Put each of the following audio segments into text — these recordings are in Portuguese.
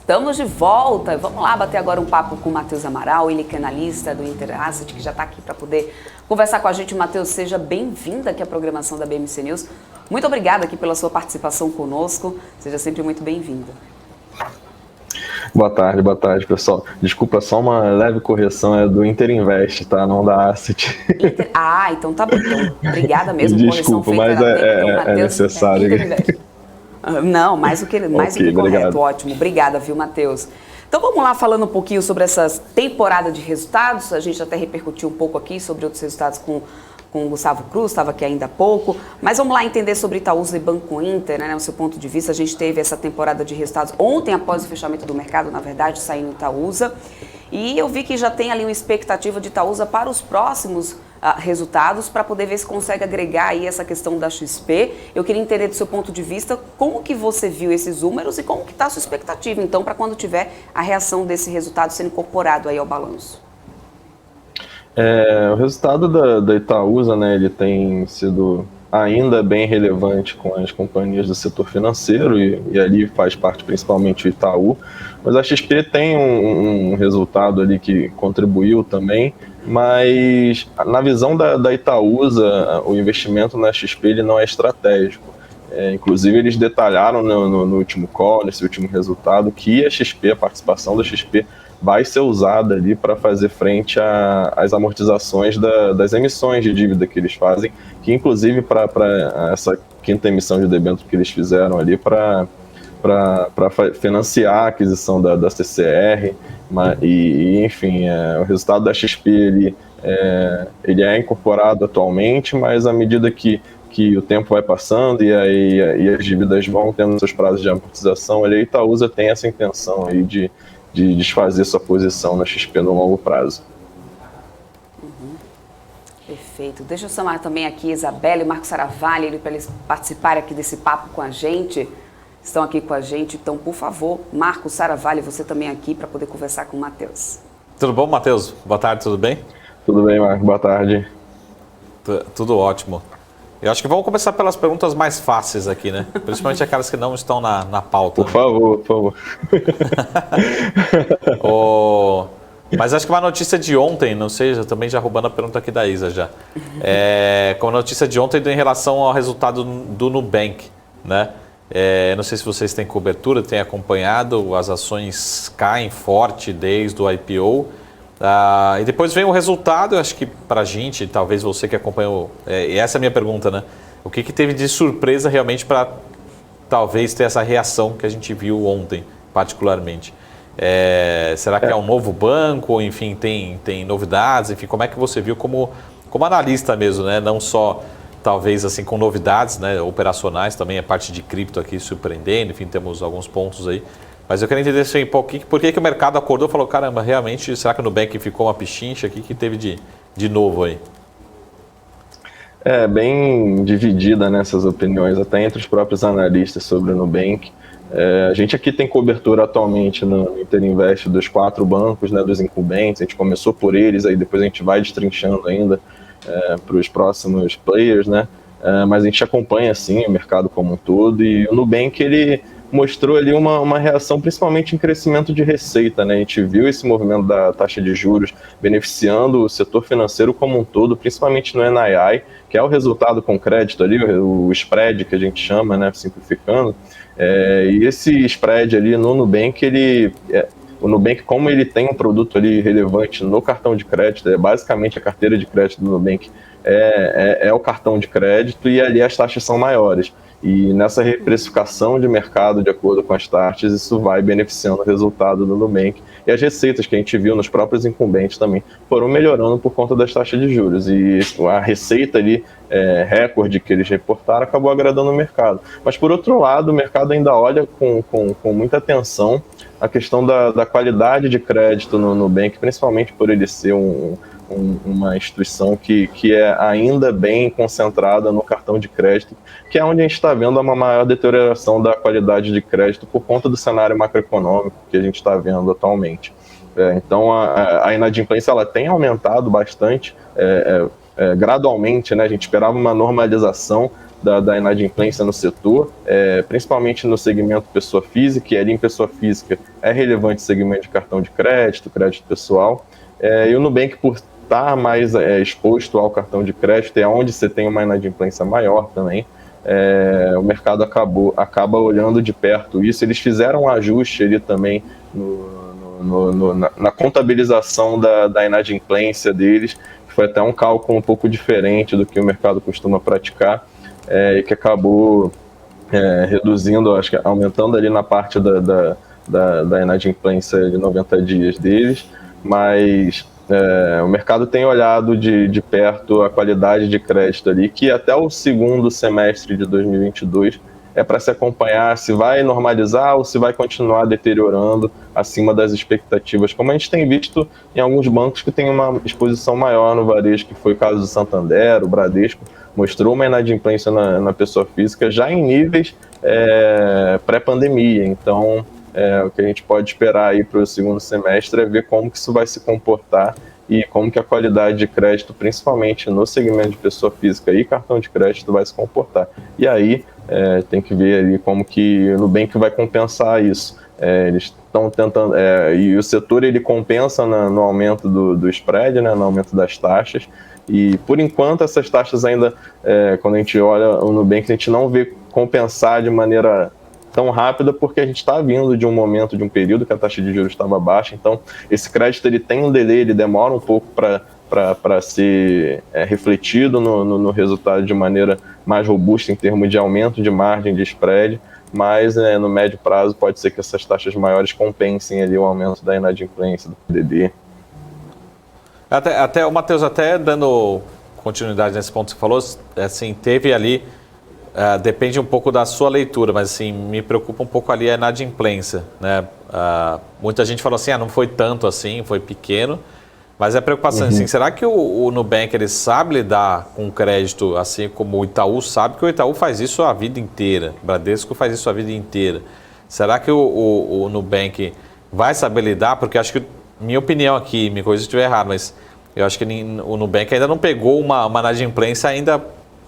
Estamos de volta. Vamos lá bater agora um papo com o Matheus Amaral, ele que é analista do Interasset, que já está aqui para poder conversar com a gente. Matheus, seja bem-vindo aqui à programação da BMC News. Muito obrigada aqui pela sua participação conosco. Seja sempre muito bem-vindo. Boa tarde, pessoal. Desculpa, só uma leve correção, é do Interinvest, tá? Não da Asset. Então tá bom. Então, obrigada mesmo. Desculpa, mas é necessário. Não, mais do que correto, obrigado. Ótimo. Obrigada, viu, Matheus? Então vamos lá falando um pouquinho sobre essa temporada de resultados. A gente até repercutiu um pouco aqui sobre outros resultados com o Gustavo Cruz, estava aqui ainda há pouco. Mas vamos lá entender sobre Itaúsa e Banco Inter, né? O seu ponto de vista. A gente teve essa temporada de resultados ontem, após o fechamento do mercado, na verdade, saindo Itaúsa. E eu vi que já tem ali uma expectativa de Itaúsa para os próximos resultados, para poder ver se consegue agregar aí essa questão da XP. Eu queria entender do seu ponto de vista como que você viu esses números e como que está a sua expectativa, então, para quando tiver a reação desse resultado sendo incorporado aí ao balanço. O resultado da Itaúsa, né, ele tem sido ainda bem relevante com as companhias do setor financeiro e ali faz parte principalmente o Itaú, mas a XP tem um resultado ali que contribuiu também, mas na visão da Itaúsa, o investimento na XP ele não é estratégico. Inclusive eles detalharam no último call, nesse último resultado, que a participação da XP vai ser usada ali para fazer frente às amortizações das emissões de dívida que eles fazem, que inclusive para essa quinta emissão de debênture que eles fizeram ali para financiar a aquisição da CCR, enfim, o resultado da XP ele é incorporado atualmente, mas à medida que o tempo vai passando e as dívidas vão tendo seus prazos de amortização, a Itaúsa tem essa intenção aí de desfazer sua posição na XP no longo prazo. Perfeito. Deixa eu chamar também aqui Isabela e Marco Saravalli para eles participarem aqui desse papo com a gente. Estão aqui com a gente, então, por favor, Marco Saravalli, você também aqui para poder conversar com o Matheus. Tudo bom, Matheus? Boa tarde, tudo bem? Tudo bem, Marco. Boa tarde. Tudo ótimo. Eu acho que vamos começar pelas perguntas mais fáceis aqui, né? Principalmente aquelas que não estão na pauta. Por favor, por favor. Mas acho que uma notícia de ontem, não sei, também já roubando a pergunta aqui da Isa já. Com a notícia de ontem em relação ao resultado do Nubank, né? Não sei se vocês têm cobertura, têm acompanhado, as ações caem forte desde o IPO. E depois vem o resultado, eu acho que para a gente, talvez você que acompanhou, e essa é a minha pergunta, né? O que teve de surpresa realmente para talvez ter essa reação que a gente viu ontem, particularmente? Será que é um novo banco? Enfim, tem novidades? Enfim, como é que você viu como analista mesmo, né? Não só talvez assim com novidades, né, operacionais, também a parte de cripto aqui surpreendendo, enfim, temos alguns pontos aí. Mas eu quero entender assim, por que o mercado acordou e falou, caramba, realmente, será que o Nubank ficou uma pichincha aqui? O que teve de novo aí? Bem dividida nessas opiniões, até entre os próprios analistas sobre o Nubank. A gente aqui tem cobertura atualmente no Interinvest dos 4 bancos, né, dos incumbentes, a gente começou por eles, aí depois a gente vai destrinchando ainda para os próximos players, né? Mas a gente acompanha, sim, o mercado como um todo, e o Nubank, ele mostrou ali uma reação principalmente em crescimento de receita, né? A gente viu esse movimento da taxa de juros beneficiando o setor financeiro como um todo, principalmente no NII, que é o resultado com crédito ali, o spread que a gente chama, né, simplificando. E esse spread ali no Nubank, o Nubank, como ele tem um produto ali relevante no cartão de crédito, basicamente a carteira de crédito do Nubank é o cartão de crédito, e ali as taxas são maiores. E nessa reprecificação de mercado, de acordo com as taxas, isso vai beneficiando o resultado do Nubank. E as receitas que a gente viu nos próprios incumbentes também foram melhorando por conta das taxas de juros. E a receita ali, recorde que eles reportaram, acabou agradando o mercado. Mas, por outro lado, o mercado ainda olha com muita atenção a questão da qualidade de crédito no Nubank, principalmente por ele ser uma instituição que é ainda bem concentrada no cartão de crédito, que é onde a gente está vendo uma maior deterioração da qualidade de crédito por conta do cenário macroeconômico que a gente está vendo atualmente. Então, a inadimplência ela tem aumentado bastante, gradualmente, né? A gente esperava uma normalização, da inadimplência no setor, principalmente no segmento pessoa física, e ali em pessoa física é relevante o segmento de cartão de crédito, crédito pessoal, e o Nubank, por estar mais exposto ao cartão de crédito, é onde você tem uma inadimplência maior também, o mercado acaba olhando de perto isso. Eles fizeram um ajuste ali também na contabilização da inadimplência deles, que foi até um cálculo um pouco diferente do que o mercado costuma praticar, e que acabou reduzindo, acho que aumentando ali na parte da inadimplência de 90 dias deles, mas o mercado tem olhado de perto a qualidade de crédito ali, que até o segundo semestre de 2022 é para se acompanhar se vai normalizar ou se vai continuar deteriorando acima das expectativas, como a gente tem visto em alguns bancos que têm uma exposição maior no varejo, que foi o caso do Santander, o Bradesco, mostrou uma inadimplência na pessoa física já em níveis pré-pandemia. Então, o que a gente pode esperar aí para o segundo semestre é ver como que isso vai se comportar e como que a qualidade de crédito, principalmente no segmento de pessoa física e cartão de crédito, vai se comportar. E aí tem que ver ali como que o Nubank vai compensar isso. Eles estão tentando, e o setor ele compensa no aumento do spread, né, no aumento das taxas, e por enquanto essas taxas ainda, quando a gente olha o Nubank, a gente não vê compensar de maneira tão rápida, porque a gente está vindo de um momento, de um período que a taxa de juros estava baixa, então esse crédito ele tem um delay, ele demora um pouco para ser refletido no resultado de maneira mais robusta em termos de aumento de margem de spread, mas no médio prazo pode ser que essas taxas maiores compensem ali o aumento da inadimplência, do PDD. Até o Matheus, até dando continuidade nesse ponto que você falou, assim, teve ali, depende um pouco da sua leitura, mas assim, me preocupa um pouco ali a inadimplência, né? Muita gente falou assim, não foi tanto assim, foi pequeno, mas é preocupação, assim, será que o Nubank ele sabe lidar com crédito assim como o Itaú sabe? Que o Itaú faz isso a vida inteira, o Bradesco faz isso a vida inteira. Será que o Nubank vai saber lidar? Porque acho que, minha opinião aqui, me corrija se estiver errado, mas eu acho que o Nubank ainda não pegou uma inadimplência ainda,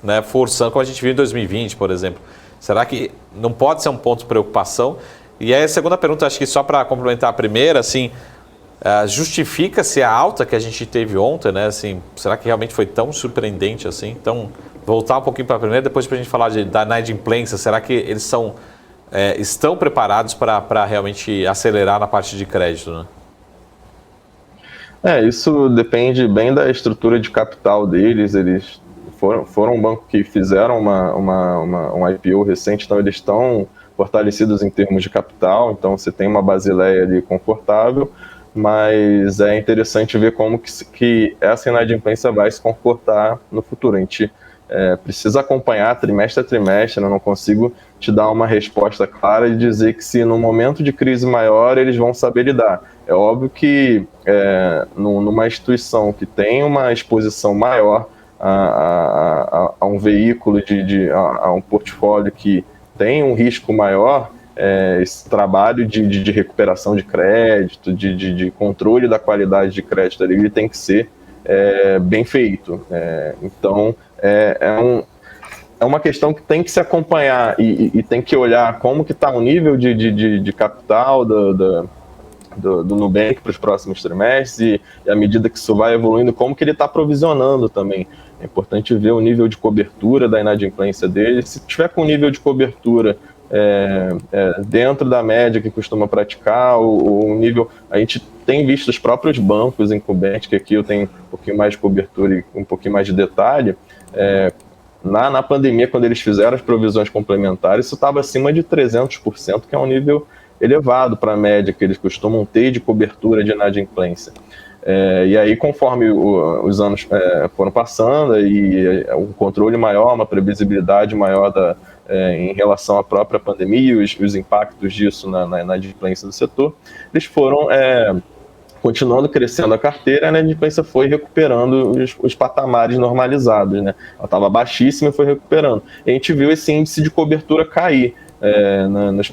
né, forçando, como a gente viu em 2020, por exemplo. Será que não pode ser um ponto de preocupação? E aí a segunda pergunta, acho que só para complementar a primeira, assim, justifica-se a alta que a gente teve ontem, né? Assim, será que realmente foi tão surpreendente assim? Então, voltar um pouquinho para a primeira, depois para a gente falar da inadimplência, será que eles estão preparados para realmente acelerar na parte de crédito, né? Isso depende bem da estrutura de capital deles. Eles foram um banco que fizeram um IPO recente, então eles estão fortalecidos em termos de capital, então você tem uma basileia ali confortável, mas é interessante ver como que essa inadimplência vai se comportar no futuro. A gente precisa acompanhar trimestre a trimestre, eu não consigo te dar uma resposta clara e dizer que se no momento de crise maior eles vão saber lidar. É óbvio que numa instituição que tem uma exposição maior a um veículo, a um portfólio que tem um risco maior, esse trabalho de recuperação de crédito, de controle da qualidade de crédito ali, ele tem que ser bem feito. Então, é uma questão que tem que se acompanhar e tem que olhar como que está o nível de capital do Nubank para os próximos trimestres e à medida que isso vai evoluindo, como que ele está provisionando também. É importante ver o nível de cobertura da inadimplência dele. Se tiver com nível de cobertura dentro da média que costuma praticar, o nível... A gente tem visto os próprios bancos incumbentes, que aqui eu tenho um pouquinho mais de cobertura e um pouquinho mais de detalhe, na pandemia, quando eles fizeram as provisões complementares, isso estava acima de 300%, que é um nível elevado para a média que eles costumam ter de cobertura de inadimplência. E aí, conforme os anos foram passando e um controle maior, uma previsibilidade maior em relação à própria pandemia e os impactos disso na inadimplência do setor, eles foram continuando crescendo a carteira, a inadimplência foi recuperando os patamares normalizados, né? Ela estava baixíssima e foi recuperando. E a gente viu esse índice de cobertura cair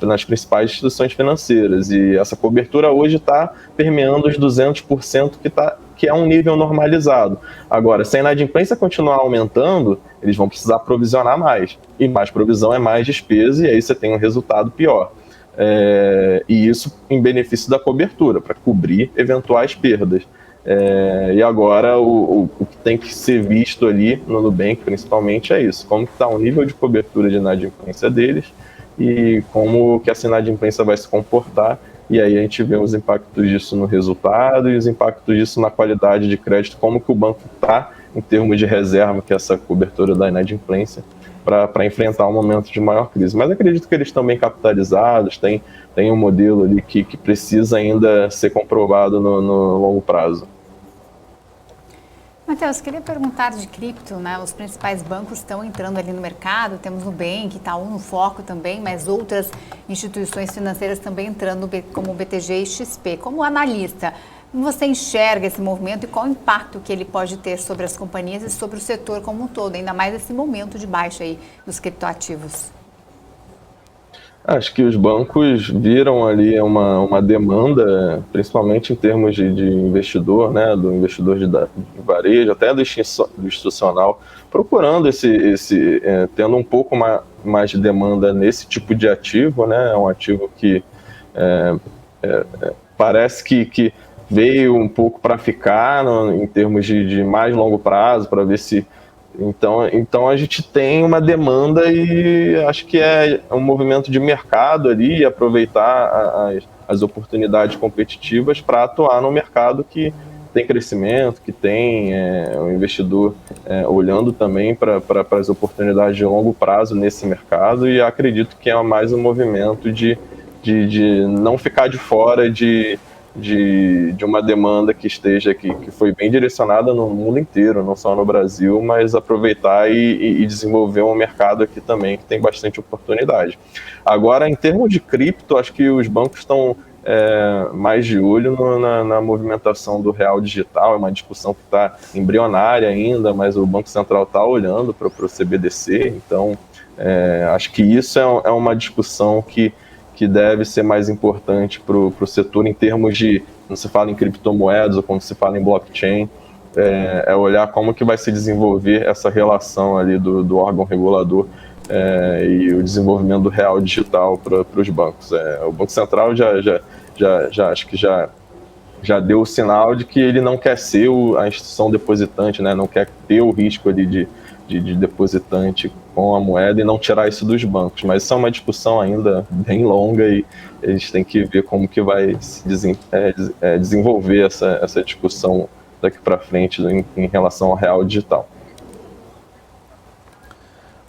nas principais instituições financeiras, e essa cobertura hoje está permeando os 200% que está que é um nível normalizado. Agora, se a inadimplência continuar aumentando, eles vão precisar provisionar mais. E mais provisão é mais despesa, e aí você tem um resultado pior. E isso em benefício da cobertura, para cobrir eventuais perdas. E agora o que tem que ser visto ali no Nubank, principalmente, é isso. Como está o nível de cobertura de inadimplência deles e como que essa inadimplência vai se comportar. E aí a gente vê os impactos disso no resultado e os impactos disso na qualidade de crédito, como que o banco está em termos de reserva, que é essa cobertura da inadimplência, para enfrentar um momento de maior crise. Mas acredito que eles estão bem capitalizados, tem um modelo ali que precisa ainda ser comprovado no longo prazo. Matheus, queria perguntar de cripto, né? Os principais bancos estão entrando ali no mercado, temos o Nubank, Itaú no foco também, mas outras instituições financeiras também entrando, como o BTG e XP. Como analista, como você enxerga esse movimento e qual o impacto que ele pode ter sobre as companhias e sobre o setor como um todo, ainda mais nesse momento de baixa aí dos criptoativos? Acho que os bancos viram ali uma demanda, principalmente em termos de investidor, né, do investidor de varejo, até do institucional, procurando tendo um pouco mais de demanda nesse tipo de ativo, né, é um ativo que parece que veio um pouco para ficar em termos de mais longo prazo, para ver se... Então a gente tem uma demanda e acho que é um movimento de mercado ali, aproveitar as oportunidades competitivas para atuar no mercado que tem crescimento, que tem o investidor olhando também para as oportunidades de longo prazo nesse mercado, e acredito que é mais um movimento de não ficar de fora de uma demanda que foi bem direcionada no mundo inteiro, não só no Brasil, mas aproveitar e desenvolver um mercado aqui também que tem bastante oportunidade. Agora, em termos de cripto, acho que os bancos estão mais de olho na movimentação do real digital. É uma discussão que está embrionária ainda, mas o Banco Central está olhando para o CBDC, então acho que isso é uma discussão que deve ser mais importante para o setor em termos de, quando se fala em criptomoedas ou quando se fala em blockchain, olhar como que vai se desenvolver essa relação ali do órgão regulador e o desenvolvimento do real digital para os bancos. O Banco Central acho que já deu o sinal de que ele não quer ser a instituição depositante, né? Não quer ter o risco ali de depositante com a moeda e não tirar isso dos bancos. Mas isso é uma discussão ainda bem longa e a gente tem que ver como que vai se desenvolver essa discussão daqui para frente em relação ao real digital.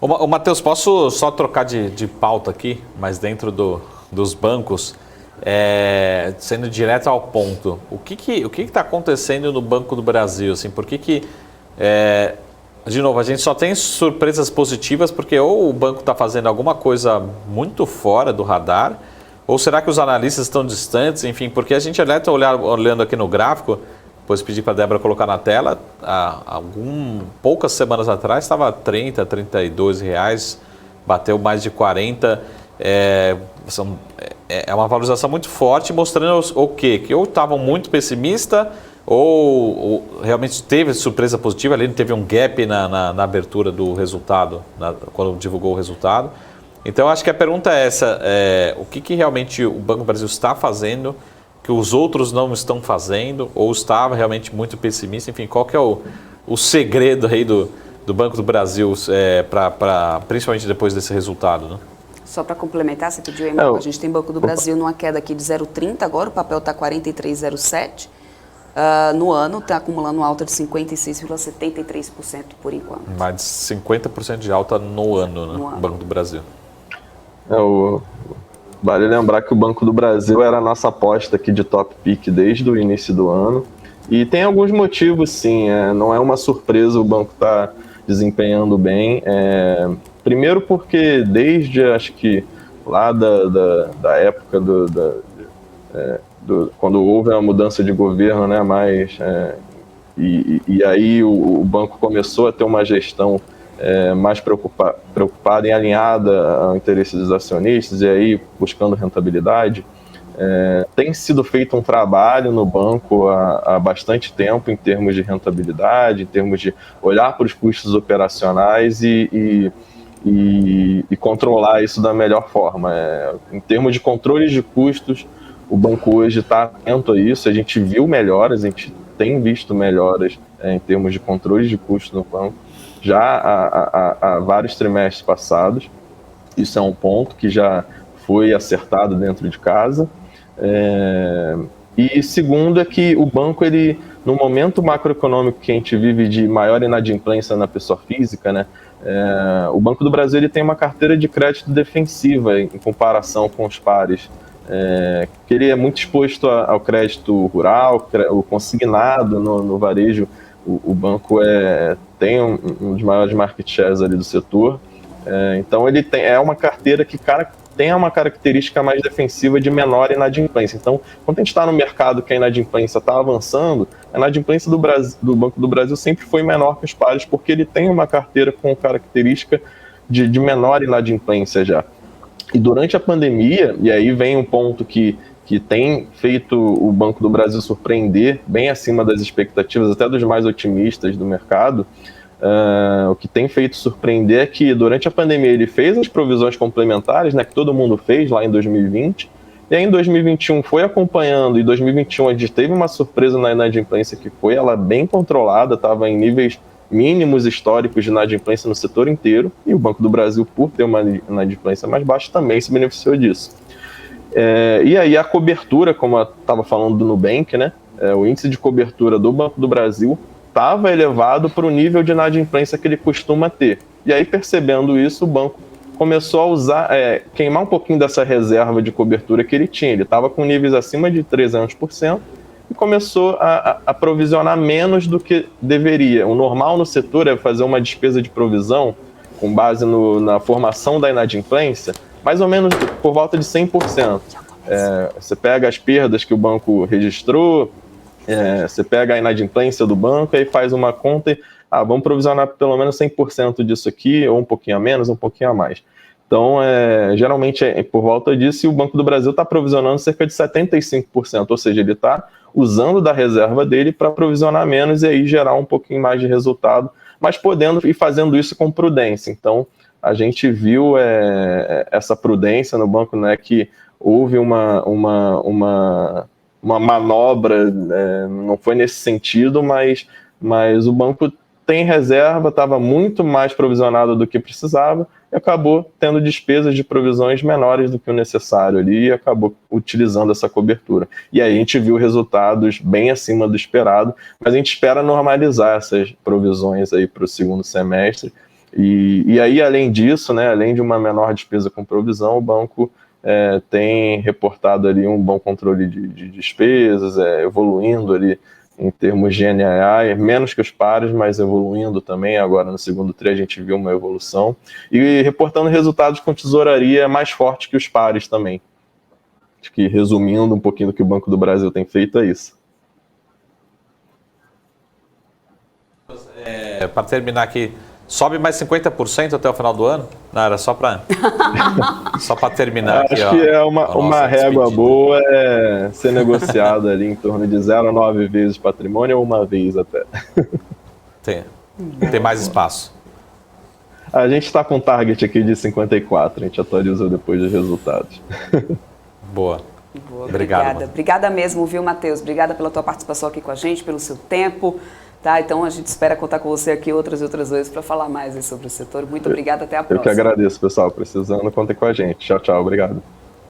Ô, Matheus, posso só trocar de pauta aqui, mas dentro dos bancos, sendo direto ao ponto, o que está acontecendo no Banco do Brasil? Assim, por que de novo, a gente só tem surpresas positivas porque ou o banco está fazendo alguma coisa muito fora do radar, ou será que os analistas estão distantes, enfim, porque a gente está olhando aqui no gráfico, depois pedi para a Débora colocar na tela, poucas semanas atrás estava R$30, R$32, bateu mais de 40, é uma valorização muito forte, mostrando o quê? Que ou estavam muito pessimistas, ou realmente teve surpresa positiva, ali teve um gap na abertura do resultado, quando divulgou o resultado. Então, acho que a pergunta é essa, o que realmente o Banco do Brasil está fazendo, que os outros não estão fazendo, ou estava realmente muito pessimista, enfim, qual que é o segredo aí do Banco do Brasil, principalmente depois desse resultado, né? Só para complementar, você pediu aí, a gente tem Banco do Brasil numa queda aqui de 0,30 agora, o papel está 43,07. No ano está acumulando uma alta de 56,73% por enquanto. Mais de 50% de alta no ano, né? No Banco do Brasil. Vale lembrar que o Banco do Brasil era a nossa aposta aqui de top pick desde o início do ano. E tem alguns motivos, sim. Não é uma surpresa o banco estar desempenhando bem. Primeiro porque desde, acho que lá da época quando houve a mudança de governo, né, e aí o banco começou a ter uma gestão mais preocupada e alinhada ao interesse dos acionistas, e aí buscando rentabilidade, Tem sido feito um trabalho no banco há bastante tempo em termos de rentabilidade, em termos de olhar para os custos operacionais e controlar isso da melhor forma. Em termos de controle de custos, o banco hoje está atento a isso, a gente viu melhoras, a gente tem visto melhoras em termos de controle de custos no banco, já há vários trimestres passados. Isso é um ponto que já foi acertado dentro de casa. E segundo é que o banco, ele, no momento macroeconômico que a gente vive de maior inadimplência na pessoa física, né, o Banco do Brasil ele tem uma carteira de crédito defensiva em comparação com os pares, que ele é muito exposto ao crédito rural, o consignado no varejo. O banco tem um dos maiores market shares ali do setor, então ele é uma carteira que tem uma característica mais defensiva de menor inadimplência. Então, quando a gente está no mercado que a inadimplência está avançando, a inadimplência do Banco do Brasil sempre foi menor que os pares, porque ele tem uma carteira com característica de menor inadimplência já. E durante a pandemia, e aí vem um ponto que tem feito o Banco do Brasil surpreender bem acima das expectativas, até dos mais otimistas do mercado. O que tem feito surpreender é que durante a pandemia ele fez as provisões complementares, né, que todo mundo fez lá em 2020, e aí em 2021 foi acompanhando, e em 2021 a gente teve uma surpresa na inadimplência que foi ela bem controlada, estava em níveis mínimos históricos de inadimplência no setor inteiro, e o Banco do Brasil, por ter uma inadimplência mais baixa, também se beneficiou disso. E aí a cobertura, como eu estava falando do Nubank, né, o índice de cobertura do Banco do Brasil estava elevado para o nível de inadimplência que ele costuma ter. E aí, percebendo isso, o banco começou a usar, queimar um pouquinho dessa reserva de cobertura que ele tinha. Ele estava com níveis acima de 300% e começou a provisionar menos do que deveria. O normal no setor é fazer uma despesa de provisão com base na formação da inadimplência, mais ou menos por volta de 100%. Você pega as perdas que o banco registrou, você pega a inadimplência do banco, aí faz uma conta e vamos provisionar pelo menos 100% disso aqui, ou um pouquinho a menos, um pouquinho a mais. Então, geralmente é por volta disso, e o Banco do Brasil está provisionando cerca de 75%, ou seja, ele está usando da reserva dele para provisionar menos e aí gerar um pouquinho mais de resultado, mas podendo e fazendo isso com prudência. Então, a gente viu essa prudência no banco, né, que houve uma manobra, não foi nesse sentido, mas o banco tem reserva, estava muito mais provisionado do que precisava e acabou tendo despesas de provisões menores do que o necessário ali e acabou utilizando essa cobertura. E aí a gente viu resultados bem acima do esperado, mas a gente espera normalizar essas provisões aí para o segundo semestre. E aí, além disso, né, além de uma menor despesa com provisão, o banco tem reportado ali um bom controle de despesas, evoluindo ali em termos de NII, menos que os pares, mas evoluindo também. Agora no segundo TRI a gente viu uma evolução e reportando resultados com tesouraria mais forte que os pares também. Acho que resumindo um pouquinho do que o Banco do Brasil tem feito é isso. Para terminar aqui, sobe mais 50% até o final do ano? Não, era só para terminar aqui. Acho que uma régua boa ser negociada ali em torno de 0 a 9 vezes patrimônio ou uma vez até. Tem mais espaço. A gente está com um target aqui de 54, a gente atualizou depois dos resultados. Boa. Obrigada. Obrigada mesmo, viu, Matheus? Obrigada pela tua participação aqui com a gente, pelo seu tempo. Tá, então a gente espera contar com você aqui outras vezes para falar mais sobre o setor. Muito obrigada, até a próxima. Eu que agradeço, pessoal. Precisando, contem com a gente. Tchau, tchau. Obrigado.